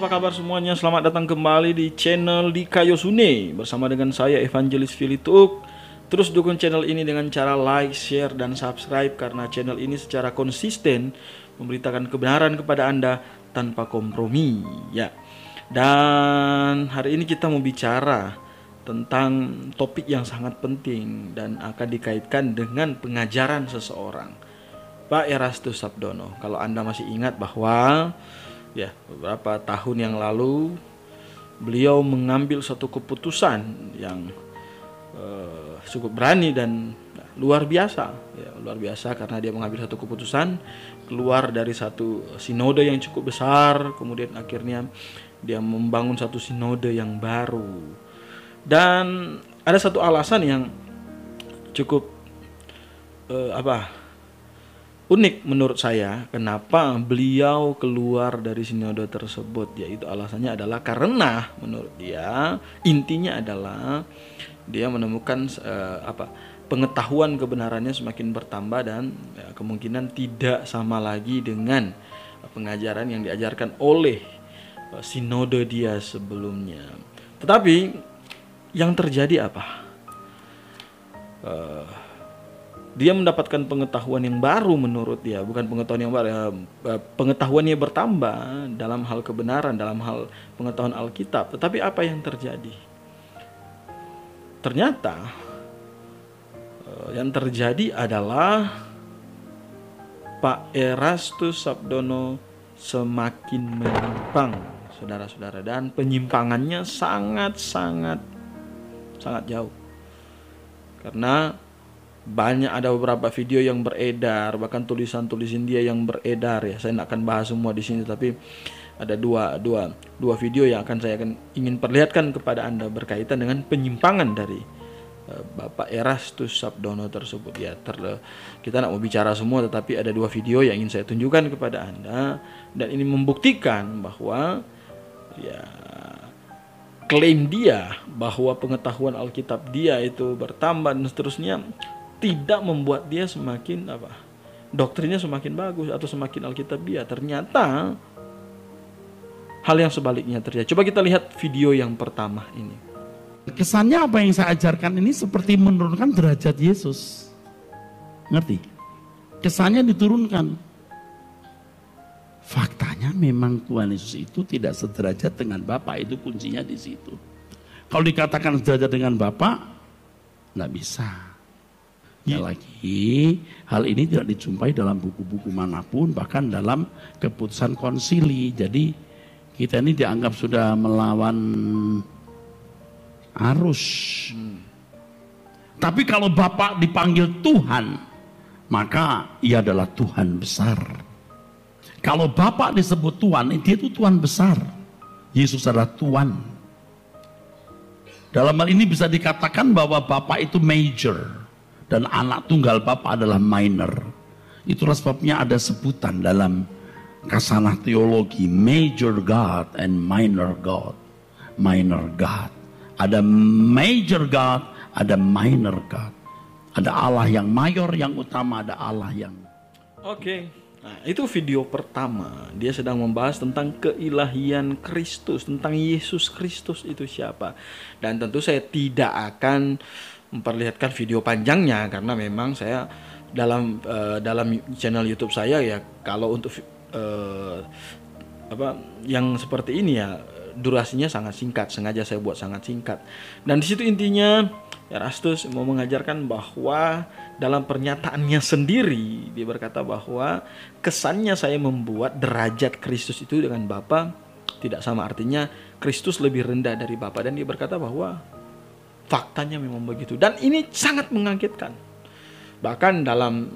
apa kabar semuanya? Selamat datang kembali di channel Dika Yosune bersama dengan saya Evangelis Filituk. Terus dukung channel ini dengan cara like, share, dan subscribe karena channel ini secara konsisten memberitakan kebenaran kepada Anda tanpa kompromi, ya. Dan hari ini kita mau bicara tentang topik yang sangat penting dan akan dikaitkan dengan pengajaran seseorang, Pak Erastus Sabdono. Kalau Anda masih ingat bahwa ya, beberapa tahun yang lalu beliau mengambil satu keputusan yang cukup berani dan luar biasa, ya, luar biasa karena dia mengambil satu keputusan keluar dari satu sinode yang cukup besar, kemudian akhirnya dia membangun satu sinode yang baru. Dan ada satu alasan yang cukup unik menurut saya kenapa beliau keluar dari sinode tersebut, yaitu alasannya adalah karena menurut dia intinya adalah dia menemukan pengetahuan kebenarannya semakin bertambah dan kemungkinan tidak sama lagi dengan pengajaran yang diajarkan oleh sinode dia sebelumnya. Tetapi yang terjadi apa? Dia mendapatkan pengetahuan yang baru menurut dia, bukan pengetahuan yang baru, pengetahuannya bertambah dalam hal kebenaran, dalam hal pengetahuan Alkitab. Tetapi apa yang terjadi? Ternyata yang terjadi adalah Pak Erastus Sabdono semakin menyimpang, saudara-saudara, dan penyimpangannya sangat jauh. Karena ada beberapa video yang beredar, bahkan tulisan-tulisan dia yang beredar, ya. Saya tidak akan bahas semua di sini, tapi ada dua video yang saya ingin perlihatkan kepada Anda berkaitan dengan penyimpangan dari Bapak Erastus Sabdono tersebut. Ya, kita tidak mau bicara semua, tetapi ada dua video yang ingin saya tunjukkan kepada Anda, dan ini membuktikan bahwa ya, klaim dia bahwa pengetahuan Alkitab dia itu bertambah dan seterusnya tidak membuat dia semakin doktrinnya semakin bagus atau semakin Alkitabiah. Ternyata hal yang sebaliknya terjadi. Coba kita lihat video yang pertama ini. Kesannya apa yang saya ajarkan ini seperti menurunkan derajat Yesus. Ngerti? Kesannya diturunkan. Faktanya memang Tuhan Yesus itu tidak sederajat dengan Bapa, itu kuncinya di situ. Kalau dikatakan sederajat dengan Bapa, nggak bisa. Ya lagi, hal ini tidak dijumpai dalam buku-buku manapun, bahkan dalam keputusan konsili. Jadi kita ini dianggap sudah melawan arus. Tapi kalau Bapa dipanggil Tuhan, maka ia adalah Tuhan besar. Kalau Bapa disebut Tuhan, dia itu Tuhan besar. Yesus adalah Tuhan. Dalam hal ini bisa dikatakan bahwa Bapa itu major dan anak tunggal Bapa adalah minor. Itulah sebabnya ada sebutan dalam kasanah teologi, major God and minor God. Minor God. Ada major God, ada minor God. Ada Allah yang mayor, yang utama, ada Allah yang... Oke. Nah, itu video pertama. Dia sedang membahas tentang keilahian Kristus, tentang Yesus Kristus itu siapa. Dan tentu saya tidak akan memperlihatkan video panjangnya karena memang saya dalam channel YouTube saya, ya, kalau untuk yang seperti ini ya durasinya sangat singkat, sengaja saya buat sangat singkat. Dan di situ intinya Erastus mau mengajarkan bahwa dalam pernyataannya sendiri dia berkata bahwa kesannya saya membuat derajat Kristus itu dengan Bapa tidak sama, artinya Kristus lebih rendah dari Bapa, dan dia berkata bahwa faktanya memang begitu, dan ini sangat mengagetkan. Bahkan dalam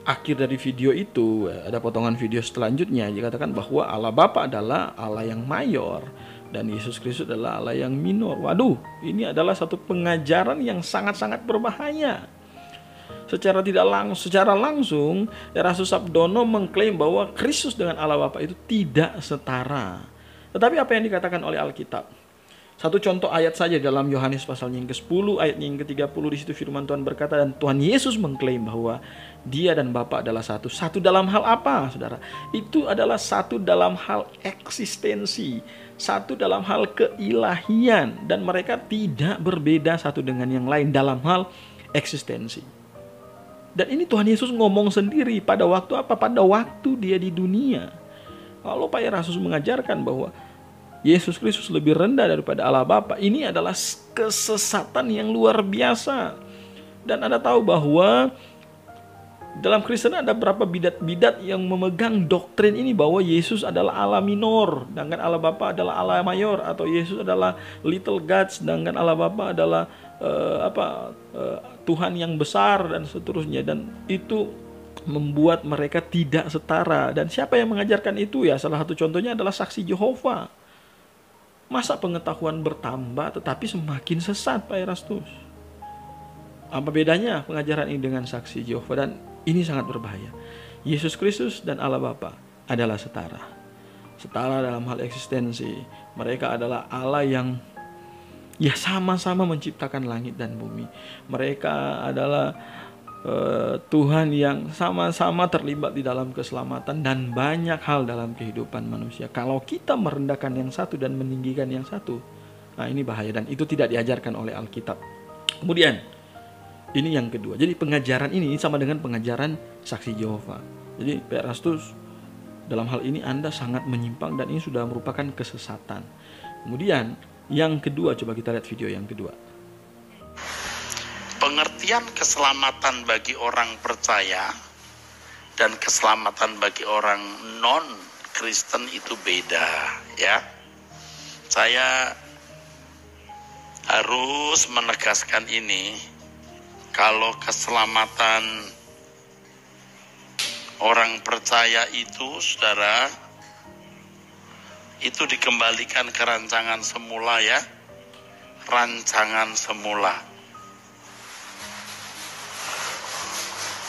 akhir dari video itu ada potongan video selanjutnya dikatakan bahwa Allah Bapa adalah Allah yang mayor dan Yesus Kristus adalah Allah yang minor. Waduh, ini adalah satu pengajaran yang sangat-sangat berbahaya. Secara langsung Erastus Sabdono mengklaim bahwa Kristus dengan Allah Bapa itu tidak setara. Tetapi apa yang dikatakan oleh Alkitab? Satu contoh ayat saja dalam Yohanes pasal yang ke-10 ayat yang ke-30, di situ firman Tuhan berkata, dan Tuhan Yesus mengklaim bahwa Dia dan Bapa adalah satu. Satu dalam hal apa, Saudara? Itu adalah satu dalam hal eksistensi, satu dalam hal keilahian, dan mereka tidak berbeda satu dengan yang lain dalam hal eksistensi. Dan ini Tuhan Yesus ngomong sendiri pada waktu apa? Pada waktu Dia di dunia. Kalau Pak Erastus mengajarkan bahwa Yesus Kristus lebih rendah daripada Allah Bapa, ini adalah kesesatan yang luar biasa. Dan Anda tahu bahwa dalam Kristen ada berapa bidat-bidat yang memegang doktrin ini bahwa Yesus adalah Allah minor, sedangkan Allah Bapa adalah Allah mayor, atau Yesus adalah little God, sedangkan Allah Bapa adalah Tuhan yang besar, dan seterusnya. Dan itu membuat mereka tidak setara. Dan siapa yang mengajarkan itu? Ya, salah satu contohnya adalah saksi Yehova. Masa pengetahuan bertambah tetapi semakin sesat, Pak Erastus? Apa bedanya pengajaran ini dengan saksi Yehova? Dan ini sangat berbahaya. Yesus Kristus dan Allah Bapa adalah setara. Setara dalam hal eksistensi. Mereka adalah Allah yang sama-sama menciptakan langit dan bumi. Mereka adalah Tuhan yang sama-sama terlibat di dalam keselamatan dan banyak hal dalam kehidupan manusia. Kalau kita merendahkan yang satu dan meninggikan yang satu, nah ini bahaya, dan itu tidak diajarkan oleh Alkitab. Kemudian ini yang kedua. Jadi pengajaran ini sama dengan pengajaran saksi Yehova. Jadi Pak Erastus, dalam hal ini Anda sangat menyimpang dan ini sudah merupakan kesesatan. Kemudian yang kedua, coba kita lihat video yang kedua. Pengertian keselamatan bagi orang percaya dan keselamatan bagi orang non-Kristen itu beda, ya. Saya harus menegaskan ini. Kalau keselamatan orang percaya itu, Saudara, itu dikembalikan ke rancangan semula, ya. Rancangan semula.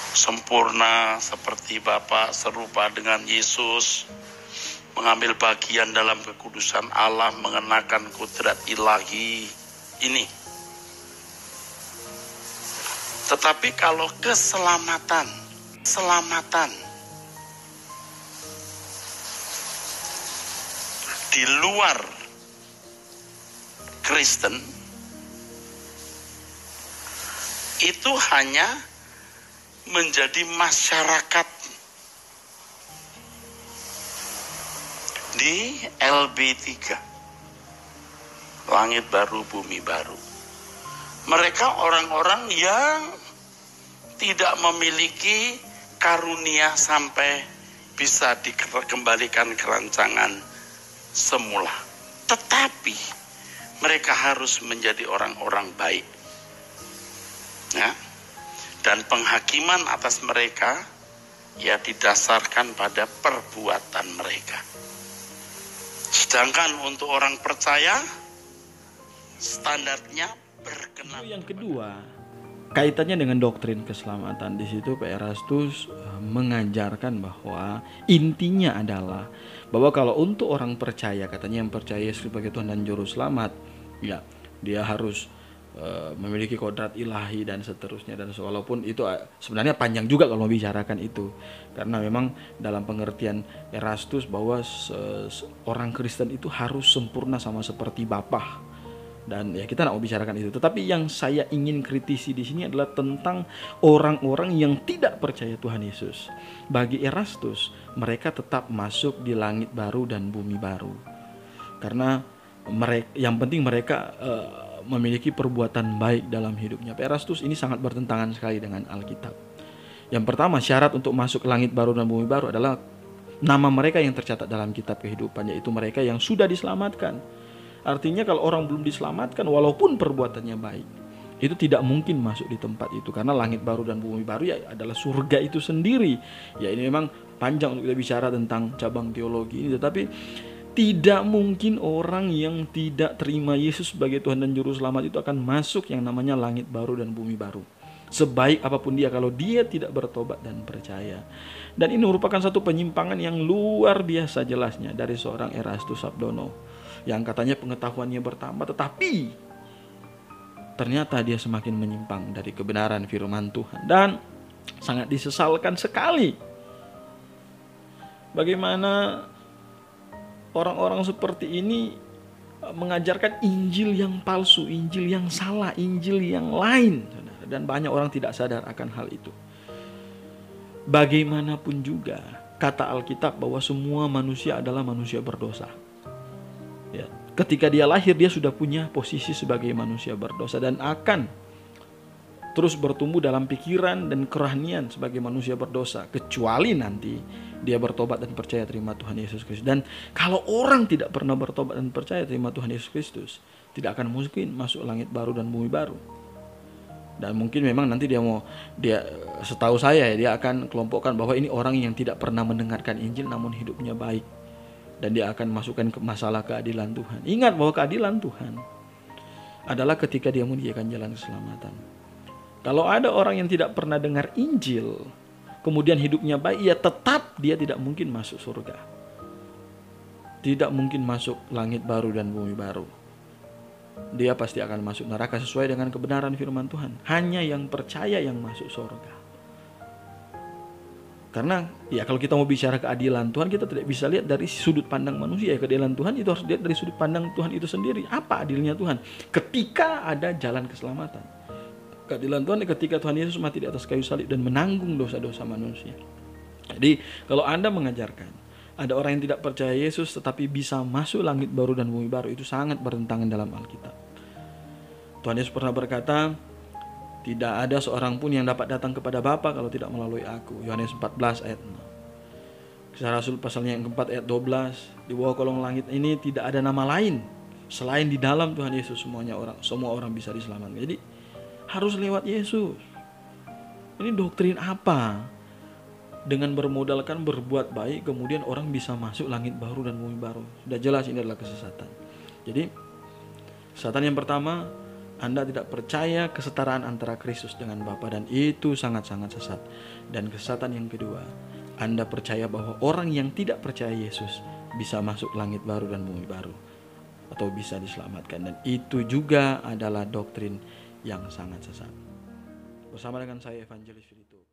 Sempurna seperti Bapa, serupa dengan Yesus, mengambil bagian dalam kekudusan Allah, mengenakan kudrat ilahi ini. Tetapi kalau keselamatan di luar Kristen, itu hanya menjadi masyarakat di LB3, langit baru bumi baru. Mereka orang-orang yang tidak memiliki karunia sampai bisa dikembalikan ke rancangan semula. Tetapi mereka harus menjadi orang-orang baik, ya. Dan penghakiman atas mereka ya didasarkan pada perbuatan mereka. Sedangkan untuk orang percaya standarnya berkenan. Yang kedua, kaitannya dengan doktrin keselamatan. Di situ Pak Erastus mengajarkan bahwa intinya adalah bahwa kalau untuk orang percaya, katanya yang percaya Yesus sebagai Tuhan dan Juru Selamat, ya dia harus memiliki kodrat ilahi dan seterusnya. Dan walaupun itu sebenarnya panjang juga kalau membicarakan itu, karena memang dalam pengertian Erastus bahwa orang Kristen itu harus sempurna sama seperti Bapa. Dan ya kita tidak mau bicarakan itu. Tetapi yang saya ingin kritisi di sini adalah tentang orang-orang yang tidak percaya Tuhan Yesus. Bagi Erastus, mereka tetap masuk di langit baru dan bumi baru. Karena yang penting mereka memiliki perbuatan baik dalam hidupnya. Pak Erastus, ini sangat bertentangan sekali dengan Alkitab. Yang pertama, syarat untuk masuk ke langit baru dan bumi baru adalah nama mereka yang tercatat dalam kitab kehidupan, yaitu mereka yang sudah diselamatkan. Artinya kalau orang belum diselamatkan walaupun perbuatannya baik, itu tidak mungkin masuk di tempat itu, karena langit baru dan bumi baru ya adalah surga itu sendiri. Ya ini memang panjang untuk kita bicara tentang cabang teologi ini, tetapi tidak mungkin orang yang tidak terima Yesus sebagai Tuhan dan Juru Selamat itu akan masuk yang namanya langit baru dan bumi baru. Sebaik apapun dia, kalau dia tidak bertobat dan percaya. Dan ini merupakan satu penyimpangan yang luar biasa jelasnya dari seorang Erastus Sabdono, yang katanya pengetahuannya bertambah, tetapi ternyata dia semakin menyimpang dari kebenaran firman Tuhan. Dan sangat disesalkan sekali bagaimana orang-orang seperti ini mengajarkan Injil yang palsu, Injil yang salah, Injil yang lain. Dan banyak orang tidak sadar akan hal itu. Bagaimanapun juga, kata Alkitab bahwa semua manusia adalah manusia berdosa. Ya, ketika dia lahir, dia sudah punya posisi sebagai manusia berdosa dan akan terus bertumbuh dalam pikiran dan kerohanian sebagai manusia berdosa, kecuali nanti dia bertobat dan percaya terima Tuhan Yesus Kristus. Dan kalau orang tidak pernah bertobat dan percaya terima Tuhan Yesus Kristus, tidak akan mungkin masuk langit baru dan bumi baru. Dan mungkin memang nanti dia setahu saya ya, dia akan kelompokkan bahwa ini orang yang tidak pernah mendengarkan Injil namun hidupnya baik, dan dia akan masukkan ke masalah keadilan Tuhan. Ingat bahwa keadilan Tuhan adalah ketika dia menyediakan jalan keselamatan. Kalau ada orang yang tidak pernah dengar Injil kemudian hidupnya baik, ya tetap dia tidak mungkin masuk surga, tidak mungkin masuk langit baru dan bumi baru. Dia pasti akan masuk neraka sesuai dengan kebenaran firman Tuhan. Hanya yang percaya yang masuk surga. Karena ya kalau kita mau bicara keadilan Tuhan, kita tidak bisa lihat dari sudut pandang manusia. Keadilan Tuhan itu harus dilihat dari sudut pandang Tuhan itu sendiri. Apa adilnya Tuhan? Ketika ada jalan keselamatan. Keadilan Tuhan ketika Tuhan Yesus mati di atas kayu salib dan menanggung dosa-dosa manusia. Jadi kalau Anda mengajarkan ada orang yang tidak percaya Yesus tetapi bisa masuk langit baru dan bumi baru, itu sangat bertentangan dalam Alkitab. Tuhan Yesus pernah berkata, tidak ada seorang pun yang dapat datang kepada Bapa kalau tidak melalui aku. Yohanes 14 ayat 6. Kisah Rasul pasalnya yang keempat ayat 12. Di bawah kolong langit ini tidak ada nama lain selain di dalam Tuhan Yesus semua orang bisa diselamatkan. Jadi harus lewat Yesus. Ini doktrin apa? Dengan bermodalkan berbuat baik kemudian orang bisa masuk langit baru dan bumi baru. Sudah jelas ini adalah kesesatan. Jadi kesesatan yang pertama, Anda tidak percaya kesetaraan antara Kristus dengan Bapa, dan itu sangat-sangat sesat. Dan kesesatan yang kedua, Anda percaya bahwa orang yang tidak percaya Yesus bisa masuk langit baru dan bumi baru atau bisa diselamatkan, dan itu juga adalah doktrin yang sangat sesat. Bersama dengan saya Evangelis Filituk.